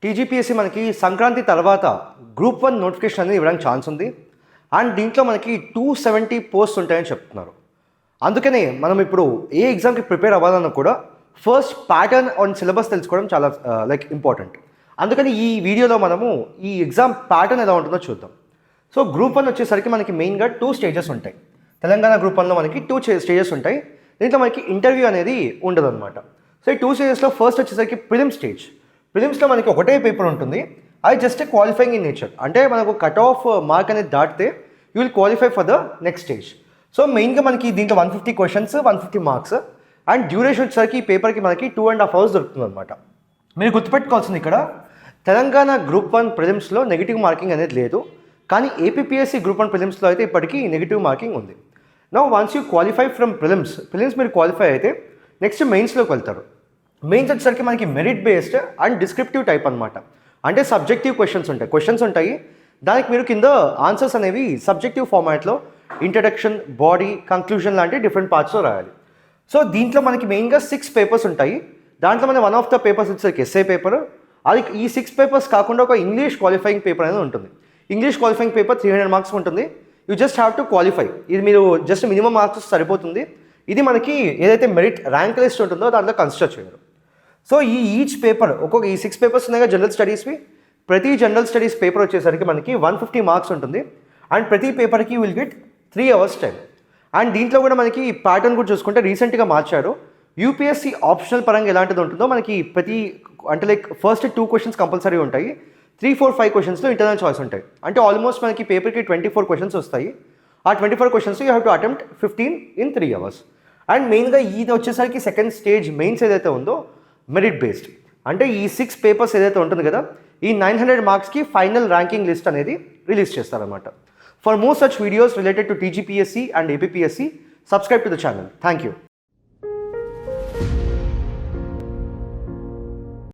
TGPSC మనకి సంక్రాంతి తర్వాత group 1 notification అనేది ఇవ్వడానికి ఛాన్స్ ఉంది. అండ్ దీంట్లో మనకి 270 పోస్ట్ ఉంటాయని చెప్తున్నారు. అందుకనే మనం ఇప్పుడు ఏ ఎగ్జామ్కి ప్రిపేర్ అవ్వాలన్నా కూడా ఫస్ట్ ప్యాటర్న్ ఆన్ సిలబస్ తెలుసుకోవడం చాలా ఇంపార్టెంట్. అందుకని ఈ వీడియోలో మనము ఈ ఎగ్జామ్ ప్యాటర్న్ ఎలా ఉంటుందో చూద్దాం. సో గ్రూప్ 1 వచ్చేసరికి మనకి మెయిన్గా 2 స్టేజెస్ ఉంటాయి. తెలంగాణ గ్రూప్ 1లో మనకి 2 స్టేజెస్ ఉంటాయి. దీంట్లో మనకి ఇంటర్వ్యూ అనేది ఉండదు అనమాట. సో ఈ 2 స్టేజెస్లో ఫస్ట్ వచ్చేసరికి ప్రిలిమ్ స్టేజ్. ప్రిలిమ్స్లో మనకి ఒకటే పేపర్ ఉంటుంది. అది జస్ట్ క్వాలిఫైయింగ్ ఇన్ నేచర్. అంటే మనకు కట్ ఆఫ్ మార్క్ అనేది దాటితే you will qualify for the next stage. So మెయిన్గా మనకి దీంట్లో 150 క్వశ్చన్స్, 150 మార్క్స్. అండ్ డ్యూరేషన్ వచ్చేసరికి ఈ పేపర్కి మనకి 2.5 hours దొరుకుతుంది అనమాట. మీరు గుర్తుపెట్టుకోవాల్సింది ఇక్కడ తెలంగాణ గ్రూప్ 1 ప్రిలిమ్స్లో నెగిటివ్ మార్కింగ్ అనేది లేదు. కానీ ఏపీపీఎస్సీ గ్రూప్ 1 ప్రిలిమ్స్లో అయితే ఇప్పటికీ నెగిటివ్ మార్కింగ్ ఉంది. Now once you qualify from prelims మీరు క్వాలిఫై అయితే నెక్స్ట్ మెయిన్స్లోకి వెళ్తారు. మెయిన్స్ వచ్చేసరికి మనకి merit based and descriptive type అనమాట. అంటే సబ్జెక్టివ్ క్వశ్చన్స్ ఉంటాయి. దానికి మీరు కింద ఆన్సర్స్ అనేవి సబ్జెక్టివ్ ఫార్మాట్లో ఇంట్రడక్షన్, బాడీ, కంక్లూజన్ లాంటి డిఫరెంట్ పార్ట్స్లో రాయాలి. సో దీంట్లో మనకి మెయిన్గా 6 పేపర్స్ ఉంటాయి. దాంట్లో మన వన్ ఆఫ్ ద పేపర్స్ వచ్చేసరికి ఎస్ఏ పేపర్. అది ఈ 6 పేపర్స్ కాకుండా ఒక ఇంగ్లీష్ క్వాలిఫైయింగ్ పేపర్ అనేది ఉంటుంది. ఇంగ్లీష్ క్వాలిఫైయింగ్ పేపర్ 300 మార్క్స్ ఉంటుంది. You just have to qualify. ఇది మీరు జస్ట్ మినిమం మార్క్స్ సరిపోతుంది. ఇది మనకి ఏదైతే మెరిట్ ర్యాంక్ లిస్ట్ ఉంటుందో దాంట్లో కన్సిడర్ చేయరు. సో ఈచ్ పేపర్ ఈ 6 పేపర్స్ ఉన్నాయిగా జనరల్ స్టడీస్వి. ప్రతి జనరల్ స్టడీస్ పేపర్ వచ్చేసరికి మనకి 150 మార్క్స్ ఉంటుంది. అండ్ ప్రతి పేపర్కి will get 3 hours time. And దీంట్లో కూడా మనకి ప్యాటర్న్ కూడా చూసుకుంటే రీసెంట్గా మార్చారు. యూపీఎస్సీ ఆప్షనల్ పరంగా ఎలాంటిది ఉంటుందో మనకి ఫస్ట్ 2 క్వశ్చన్స్ కంపల్సరీ ఉంటాయి. 3, 4, 5 క్వశ్చన్స్లో ఇంటర్నల్ చాయిస్ ఉంటాయి. అంటే ఆల్మోస్ట్ మనకి పేపర్కి 24 క్వశ్చన్స్ వస్తాయి. ఆ 24 questions you have to attempt 15 in 3 hours. And మెయిన్గా ఇది వచ్చేసరికి సెకండ్ స్టేజ్ మెయిన్స్ ఏదైతే ఉందో మెరిట్ బేస్డ్. అంటే ఈ 6 పేపర్స్ ఏదైతే ఉంటుంది కదా, ఈ 900 మార్క్స్కి ఫైనల్ ర్యాంకింగ్ లిస్ట్ అనేది రిలీజ్ చేస్తారనమాట. For more such videos related to TGPSC and APPSC, subscribe to the channel. Thank you.